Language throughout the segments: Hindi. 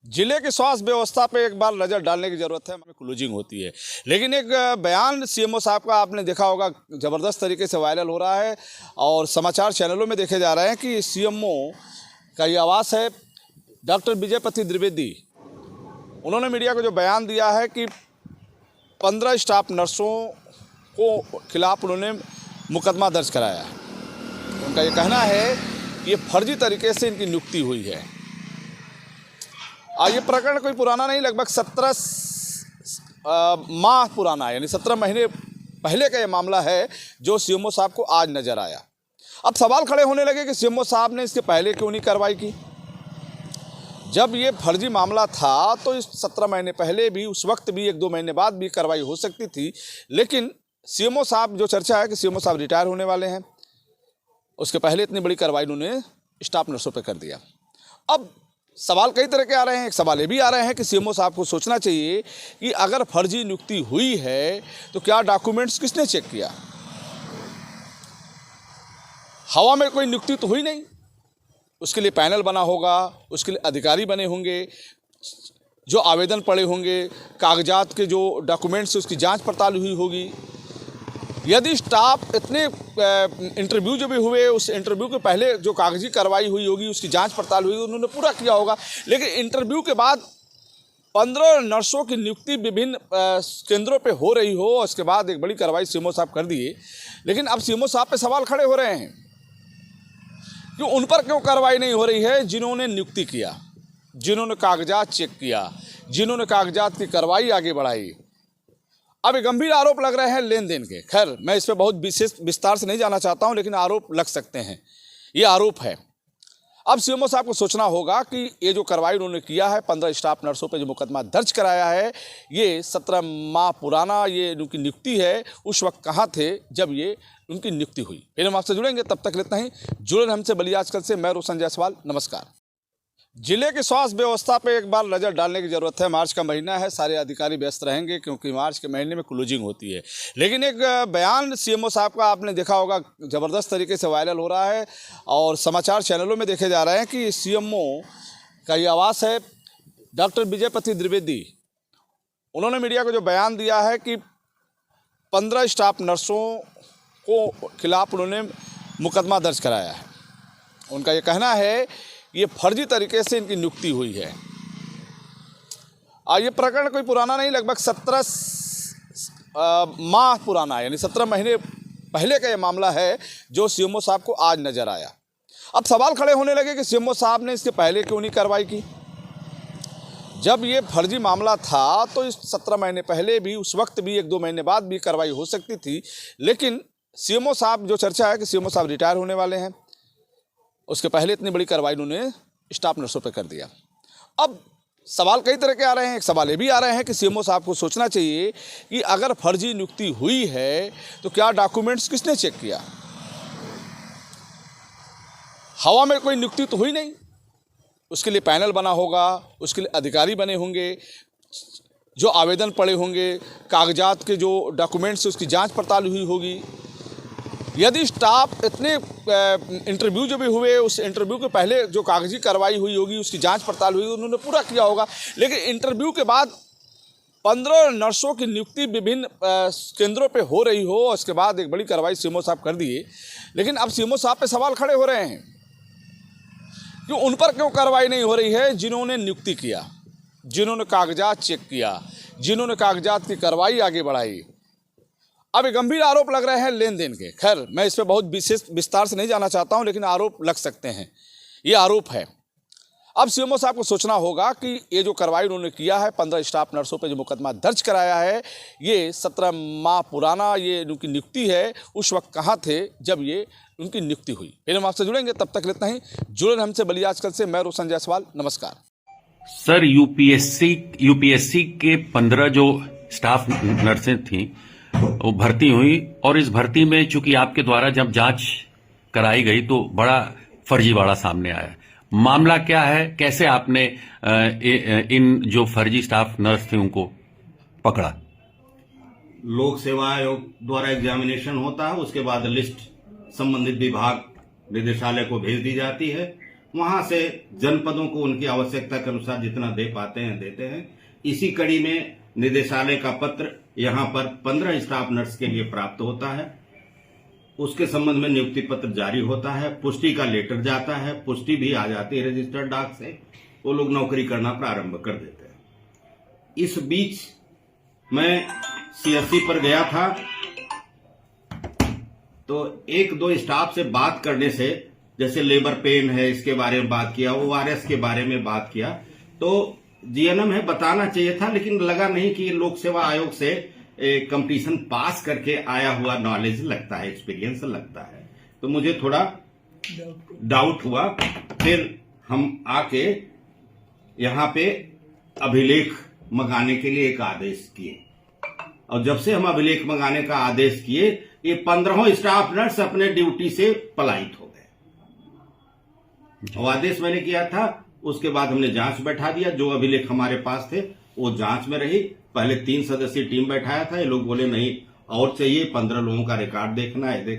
जिले की स्वास्थ्य व्यवस्था पे एक बार नज़र डालने की ज़रूरत है। क्लोजिंग होती है, लेकिन एक बयान सीएमओ साहब का आपने देखा होगा, ज़बरदस्त तरीके से वायरल हो रहा है और समाचार चैनलों में देखे जा रहे हैं कि सीएमओ का ये आवास है डॉक्टर विजयपति द्विवेदी। उन्होंने मीडिया को जो बयान दिया है कि 15 स्टाफ नर्सों को खिलाफ उन्होंने मुकदमा दर्ज कराया है। उनका ये कहना है कि ये फर्जी तरीके से इनकी नियुक्ति हुई है। ये प्रकरण कोई पुराना नहीं, लगभग 17 माह पुराना है, यानी 17 महीने पहले का ये मामला है जो सीएमओ साहब को आज नज़र आया। अब सवाल खड़े होने लगे कि सीएमओ साहब ने इसके पहले क्यों नहीं कार्रवाई की। जब ये फर्जी मामला था तो इस 17 महीने पहले भी, उस वक्त भी, 1-2 महीने बाद भी कार्रवाई हो सकती थी, लेकिन सीएमओ साहब, जो चर्चा है कि सीएमओ साहब रिटायर होने वाले हैं, उसके पहले इतनी बड़ी कार्रवाई उन्होंने स्टाफ नर्सों पर कर दिया। अब सवाल कई तरह के आ रहे हैं। एक सवाल ये भी आ रहे हैं कि सीएमओ साहब को सोचना चाहिए कि अगर फर्जी नियुक्ति हुई है तो क्या डॉक्यूमेंट्स किसने चेक किया। हवा में कोई नियुक्ति तो हुई नहीं, उसके लिए पैनल बना होगा, उसके लिए अधिकारी बने होंगे, जो आवेदन पड़े होंगे, कागजात के जो डॉक्यूमेंट्स उसकी जांच पड़ताल हुई होगी। यदि स्टाफ इतने इंटरव्यू जो भी हुए, उस इंटरव्यू के पहले जो कागजी कार्रवाई हुई होगी, उसकी जांच पड़ताल हुई, उन्होंने पूरा किया होगा। लेकिन इंटरव्यू के बाद 15 नर्सों की नियुक्ति विभिन्न केंद्रों पे हो रही हो, उसके बाद एक बड़ी कार्रवाई सीएमओ साहब कर दिए। लेकिन अब सीएमओ साहब पे सवाल खड़े हो रहे हैं कि उन पर क्यों कार्रवाई नहीं हो रही है जिन्होंने नियुक्ति किया, जिन्होंने कागजात चेक किया, जिन्होंने कागजात की कार्रवाई आगे बढ़ाई। अब एक गंभीर आरोप लग रहे हैं लेन देन के। खैर, मैं इस पर बहुत विशेष विस्तार से नहीं जाना चाहता हूं, लेकिन आरोप लग सकते हैं, ये आरोप है। अब सीएमओ साहब को सोचना होगा कि ये जो कार्रवाई उन्होंने किया है, 15 स्टाफ नर्सों पे जो मुकदमा दर्ज कराया है, ये 17 माह पुराना ये उनकी नियुक्ति है। उस वक्त कहाँ थे जब ये उनकी नियुक्ति हुई। फिर हम आपसे जुड़ेंगे, तब तक इतना ही। जुड़े हमसे बलिया आजकल से। मैं रोशन जायसवाल, नमस्कार। जिले की स्वास्थ्य व्यवस्था पे एक बार नज़र डालने की ज़रूरत है। मार्च का महीना है, सारे अधिकारी व्यस्त रहेंगे क्योंकि मार्च के महीने में क्लोजिंग होती है। लेकिन एक बयान सीएमओ साहब का आपने देखा होगा, ज़बरदस्त तरीके से वायरल हो रहा है और समाचार चैनलों में देखे जा रहे हैं कि सीएमओ का ये आवास है डॉक्टर विजयपति द्विवेदी। उन्होंने मीडिया को जो बयान दिया है कि 15 स्टाफ नर्सों को खिलाफ उन्होंने मुकदमा दर्ज कराया है। उनका ये कहना है ये फर्जी तरीके से इनकी नियुक्ति हुई है। ये प्रकरण कोई पुराना नहीं, लगभग 17 माह पुराना है, यानी 17 महीने पहले का ये मामला है जो सीएमओ साहब को आज नज़र आया। अब सवाल खड़े होने लगे कि सीएमओ साहब ने इसके पहले क्यों नहीं कार्रवाई की। जब ये फर्जी मामला था तो इस 17 महीने पहले भी, उस वक्त भी, 1-2 महीने बाद भी कार्रवाई हो सकती थी, लेकिन सीएमओ साहब, जो चर्चा है कि सीएमओ साहब रिटायर होने वाले हैं, उसके पहले इतनी बड़ी कार्रवाई उन्होंने स्टाफ नर्सों पर कर दिया। अब सवाल कई तरह के आ रहे हैं। एक सवाल ये भी आ रहे हैं कि सीएमओ साहब को सोचना चाहिए कि अगर फर्जी नियुक्ति हुई है तो क्या डॉक्यूमेंट्स किसने चेक किया। हवा में कोई नियुक्ति तो हुई नहीं, उसके लिए पैनल बना होगा, उसके लिए अधिकारी बने होंगे, जो आवेदन पड़े होंगे, कागजात के जो डॉक्यूमेंट्स उसकी जांच पड़ताल हुई होगी। यदि स्टाफ इतने इंटरव्यू जो भी हुए, उस इंटरव्यू के पहले जो कागजी कार्रवाई हुई होगी, उसकी जांच पड़ताल हुई, उन्होंने पूरा किया होगा। लेकिन इंटरव्यू के बाद 15 नर्सों की नियुक्ति विभिन्न केंद्रों पे हो रही हो, उसके बाद एक बड़ी कार्रवाई सीएमओ साहब कर दिए। लेकिन अब सीएमओ साहब पे सवाल खड़े हो रहे हैं कि उन पर क्यों कार्रवाई नहीं हो रही है जिन्होंने नियुक्ति किया, जिन्होंने कागजात चेक किया, जिन्होंने कागजात की कार्रवाई आगे बढ़ाई। अब एक गंभीर आरोप लग रहे हैं लेन देन के। खैर, मैं इस पर बहुत विशेष विस्तार से नहीं जाना चाहता हूं, लेकिन आरोप लग सकते हैं, ये आरोप है। अब सीएमओ साहब को सोचना होगा कि ये जो कार्रवाई उन्होंने किया है, 15 स्टाफ नर्सों पे जो मुकदमा दर्ज कराया है, ये 17 माह पुराना ये उनकी नियुक्ति है। उस वक्त कहाँ थे जब ये उनकी नियुक्ति हुई। फिर हम आपसे जुड़ेंगे, तब तक इतना ही। जुड़े हमसे बलिया आजकल से। मैं रोशन जायसवाल, नमस्कार। सर, यूपीएससी के 15 जो स्टाफ नर्सें थीं वो भर्ती हुई, और इस भर्ती में चूंकि आपके द्वारा जब जांच कराई गई तो बड़ा फर्जीवाड़ा सामने आया। मामला क्या है, कैसे आपने इन जो फर्जी स्टाफ नर्स थे उनको पकड़ा? लोक सेवा आयोग द्वारा एग्जामिनेशन होता है, उसके बाद लिस्ट संबंधित विभाग निदेशालय को भेज दी जाती है। वहां से जनपदों को उनकी आवश्यकता के अनुसार जितना दे पाते हैं देते हैं। इसी कड़ी में निदेशालय का पत्र यहां पर 15 स्टाफ नर्स के लिए प्राप्त होता है। उसके संबंध में नियुक्ति पत्र जारी होता है, पुष्टि का लेटर जाता है, पुष्टि भी आ जाती है रजिस्टर्ड डाक से, वो लोग नौकरी करना प्रारंभ कर देते हैं। इस बीच मैं सीएससी पर गया था, तो एक दो स्टाफ से बात करने से, जैसे लेबर पेन है इसके बारे में बात किया, ORS के बारे में बात किया, तो जीएनएम है बताना चाहिए था, लेकिन लगा नहीं कि लोक सेवा आयोग से कंपटीशन पास करके आया हुआ नॉलेज लगता है, एक्सपीरियंस लगता है। तो मुझे थोड़ा डाउट हुआ। फिर हम आके यहाँ पे अभिलेख मंगाने के लिए एक आदेश किए, और जब से हम अभिलेख मंगाने का आदेश किए, ये 15 स्टाफ नर्स अपने ड्यूटी से पलायित हो गए। और आदेश मैंने किया था, उसके बाद हमने जांच बैठा दिया। जो अभिलेख हमारे पास थे वो जांच में रही। पहले 3 सदस्यीय टीम बैठाया था, ये लोग बोले नहीं और चाहिए, 15 लोगों का रिकॉर्ड देखना है।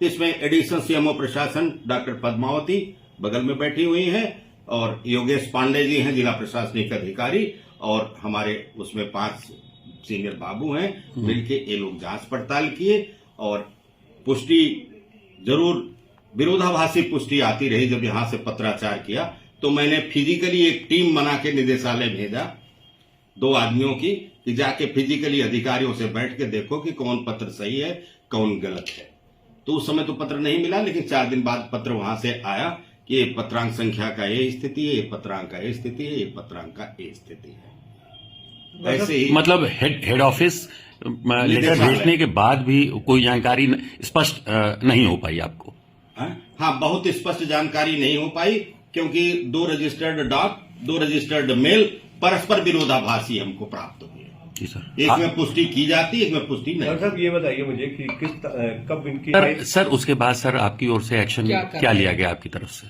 इसमें एडिशनल सीएमओ प्रशासन डॉक्टर पद्मावती बगल में बैठी हुई हैं, और योगेश पांडे जी हैं जिला प्रशासनिक अधिकारी, और हमारे उसमें 5 सीनियर बाबू हैं। मिलके ये लोग जांच पड़ताल किए, और पुष्टि जरूर विरोधाभासी पुष्टि आती रही। जब यहां से पत्राचार किया तो मैंने फिजिकली एक टीम बना के निदेशालय भेजा, 2 आदमियों की, कि जाके फिजिकली अधिकारियों से बैठ के देखो कि कौन पत्र सही है कौन गलत है। तो उस समय तो पत्र नहीं मिला, लेकिन 4 दिन बाद पत्र वहां से आया कि ये पत्रांक संख्या का ये स्थिति है, ये पत्रांक का ये स्थिति है, ये पत्रांक का ये स्थिति है। ऐसे ही मतलब हेड ऑफिस लेटर भेजने के बाद भी कोई जानकारी स्पष्ट नहीं हो पाई आपको? हाँ, बहुत स्पष्ट जानकारी नहीं हो पाई, क्योंकि 2 रजिस्टर्ड डॉक, 2 रजिस्टर्ड मेल परस्पर विरोधाभासी हमको प्राप्त हुए। जी सर। एक में पुष्टि की जाती, एक में पुष्टि नहीं। सर ये बताइए मुझे कि कब इनकी सर उसके बाद सर आपकी ओर से एक्शन क्या लिया गया आपकी तरफ से?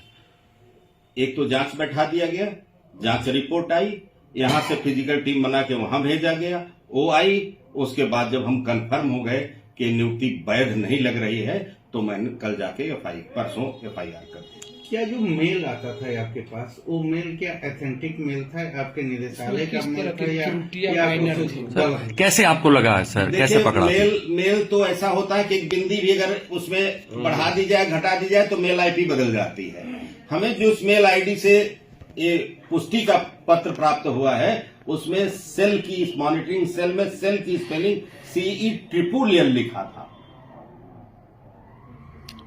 एक तो जांच बैठा दिया गया, जांच रिपोर्ट आई, यहां से फिजिकल टीम बना के वहां भेजा गया, वो आई। उसके बाद जब हम कंफर्म हो गए कि नियुक्ति वैध नहीं लग रही है, तो मैंने कल जाके परसों एफआईआर कर दी। क्या जो मेल आता था आपके पास, वो मेल क्या ऑथेंटिक मेल था, आपके निदेशालय का मेल था या कैसे आपको लगा सर, कैसे पकड़ा? मेल तो ऐसा होता है कि एक बिंदी भी अगर उसमें बढ़ा दी जाए, घटा दी जाए, तो मेल आईडी बदल जाती है। हमें जो उस मेल आईडी से ये पुष्टि का पत्र प्राप्त हुआ है, उसमें सेल की, इस मॉनिटरिंग सेल में सेल की स्पेलिंग CELL लिखा था।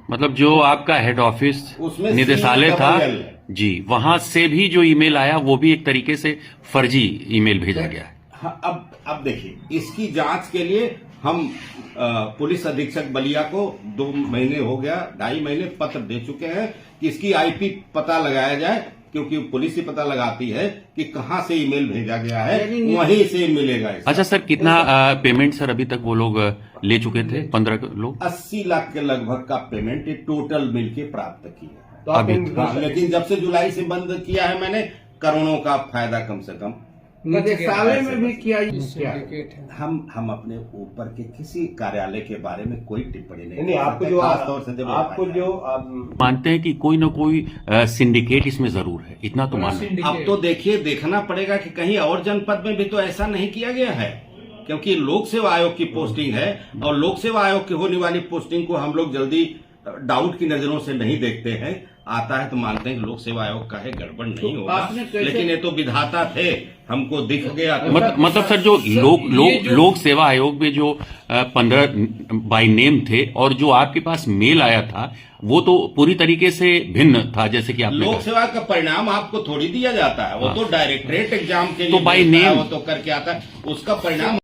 मतलब जो आपका हेड ऑफिस उसमें निदेशालय था CELL जी, वहां से भी जो ईमेल आया वो भी एक तरीके से फर्जी ईमेल भेजा गया है। हाँ, अब देखिए, इसकी जांच के लिए हम पुलिस अधीक्षक बलिया को 2 महीने हो गया, 2.5 महीने पत्र दे चुके हैं कि इसकी IP पता लगाया जाए, क्योंकि पुलिस ही पता लगाती है कि कहां से ईमेल भेजा गया है, वहीं से मिलेगा। अच्छा सर, कितना पेमेंट सर अभी तक वो लोग ले चुके थे? 15 लोग 80 लाख के लगभग का पेमेंट टोटल मिलके प्राप्त किया है। तो आप लेकिन जब से जुलाई से बंद किया है मैंने, करोड़ों का फायदा कम से कम निदेशालय में भी किया। हम अपने ऊपर के किसी कार्यालय के बारे में कोई टिप्पणी नहीं आपको करते, जो खासतौर से जब आपको जो मानते हैं कि कोई ना कोई सिंडिकेट इसमें जरूर है, इतना तो मान लें। अब तो देखिए, देखना पड़ेगा कि कहीं और जनपद में भी तो ऐसा नहीं किया गया है, क्योंकि लोक सेवा आयोग की पोस्टिंग है, और लोक सेवा आयोग की होने वाली पोस्टिंग को हम लोग जल्दी डाउट की नजरों से नहीं देखते हैं। आता है तो मानते हैं कि लोक सेवा आयोग का है, गड़बड़ नहीं होगा, लेकिन ये तो विधाता थे, हमको दिख गया तो मतलब सर जो लोक सेवा आयोग में जो 15 बाय नेम थे, और जो आपके पास मेल आया था वो तो पूरी तरीके से भिन्न था, जैसे कि आपने लोक सेवा का परिणाम आपको थोड़ी दिया जाता है, वो तो डायरेक्टरेट एग्जाम के लिए तो बाय नेम वो तो करके आता है, उसका परिणाम